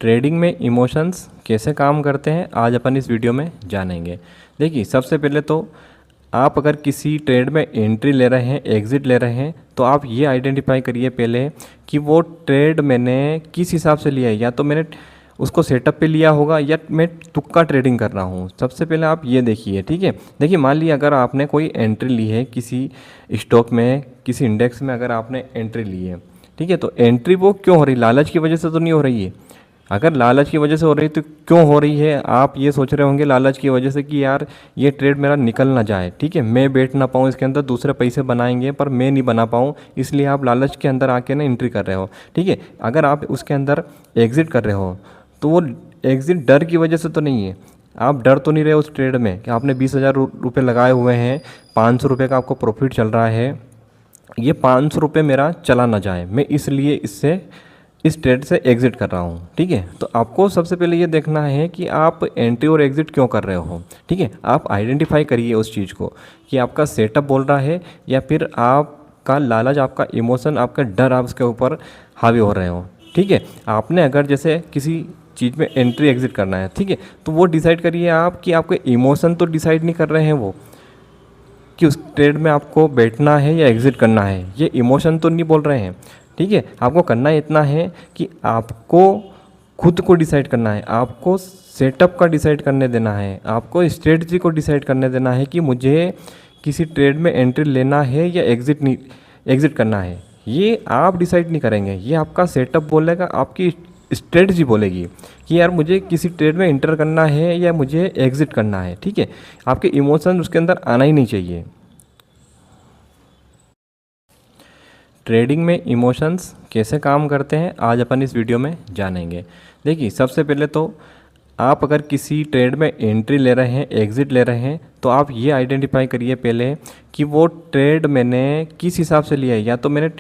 Trading में emotions कैसे काम करते हैं आज अपन इस वीडियो में जानेंगे। देखिए, सबसे पहले तो आप अगर किसी ट्रेड में एंट्री ले रहे हैं, एग्ज़िट ले रहे हैं, तो आप ये आइडेंटिफाई करिए पहले कि वो ट्रेड मैंने किस हिसाब से लिया है। या तो मैंने उसको सेटअप पे लिया होगा या मैं तुक्का ट्रेडिंग कर रहा हूँ। सबसे पहले आप ये देखिए, ठीक है। देखिए, मान लीजिए अगर आपने कोई एंट्री ली है किसी स्टॉक में, किसी इंडेक्स में अगर आपने एंट्री ली है, ठीक है, तो एंट्री वो क्यों हो रही, लालच की वजह से तो नहीं हो रही है। अगर लालच की वजह से हो रही तो क्यों हो रही है, आप ये सोच रहे होंगे लालच की वजह से कि यार ये ट्रेड मेरा निकल ना जाए, ठीक है, मैं बैठ ना पाऊँ इसके अंदर, दूसरे पैसे बनाएंगे पर मैं नहीं बना पाऊँ, इसलिए आप लालच के अंदर आके ना एंट्री कर रहे हो, ठीक है। अगर आप उसके अंदर एग्ज़िट कर रहे हो तो वो एग्ज़िट डर की वजह से तो नहीं है। आप डर तो नहीं रहे उस ट्रेड में कि आपने 20,000 रुपये लगाए हुए हैं, 500 रुपये का आपको प्रॉफिट चल रहा है, ये 500 रुपये मेरा चला ना जाए, मैं इसलिए इस ट्रेड से एग्ज़िट कर रहा हूँ, ठीक है। तो आपको सबसे पहले ये देखना है कि आप एंट्री और एग्ज़िट क्यों कर रहे हो, ठीक है। आप आइडेंटिफाई करिए उस चीज़ को कि आपका सेटअप बोल रहा है या फिर आपका लालच, आपका इमोशन, आपका डर, आप उसके ऊपर हावी हो रहे हो, ठीक है। आपने अगर जैसे किसी चीज़ में एंट्री एग्ज़िट करना है, ठीक है, तो वो डिसाइड करिए आप कि आपके इमोशन तो डिसाइड नहीं कर रहे हैं वो कि उस ट्रेड में आपको बैठना है या एग्ज़िट करना है, ये इमोशन तो नहीं बोल रहे हैं, ठीक है। आपको करना इतना है कि आपको खुद को डिसाइड करना है, आपको सेटअप का डिसाइड करने देना है, आपको स्ट्रेटजी को डिसाइड करने देना है कि मुझे किसी ट्रेड में एंट्री लेना है या एग्ज़िट करना है। ये आप डिसाइड नहीं करेंगे, ये आपका सेटअप बोलेगा, आपकी स्ट्रेटजी बोलेगी कि यार मुझे किसी ट्रेड में एंटर करना है या मुझे एग्ज़िट करना है, ठीक है। आपके इमोशन उसके अंदर आना ही नहीं चाहिए। ट्रेडिंग में इमोशंस कैसे काम करते हैं आज अपन इस वीडियो में जानेंगे। देखिए, सबसे पहले तो आप अगर किसी ट्रेड में एंट्री ले रहे हैं, एग्ज़िट ले रहे हैं, तो आप ये आइडेंटिफाई करिए पहले कि वो ट्रेड मैंने किस हिसाब से लिया है। या तो मैंने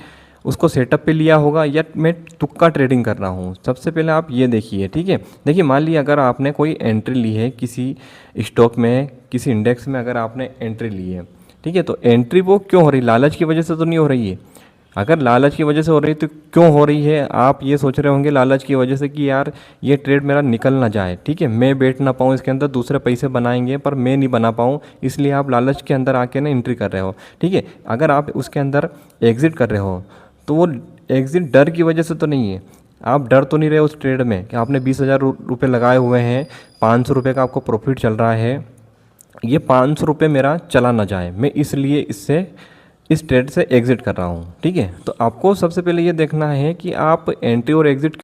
उसको सेटअप पे लिया होगा या मैं तुक्का ट्रेडिंग कर रहा हूँ। सबसे पहले आप ये देखिए, ठीक है। देखिए, मान लीजिए अगर आपने कोई एंट्री ली है किसी स्टॉक में, किसी इंडेक्स में अगर आपने एंट्री ली है, ठीक है, तो एंट्री वो क्यों हो रही, लालच की वजह से तो नहीं हो रही है। अगर लालच की वजह से हो रही तो क्यों हो रही है, आप ये सोच रहे होंगे लालच की वजह से कि यार ये ट्रेड मेरा निकल ना जाए, ठीक है, मैं बैठ ना पाऊँ इसके अंदर, दूसरे पैसे बनाएंगे पर मैं नहीं बना पाऊँ, इसलिए आप लालच के अंदर आके ना एंट्री कर रहे हो, ठीक है। अगर आप उसके अंदर एग्ज़िट कर रहे हो तो वो एग्ज़िट डर की वजह से तो नहीं है। आप डर तो नहीं रहे उस ट्रेड में कि आपने 20,000 रुपये लगाए हुए हैं, 500 रुपये का आपको प्रॉफिट चल रहा है, ये 500 रुपये मेरा चला ना जाए, मैं इसलिए इस ट्रेड से एग्ज़िट कर रहा हूँ, ठीक है। तो आपको सबसे पहले ये देखना है कि आप एंट्री और एग्ज़िट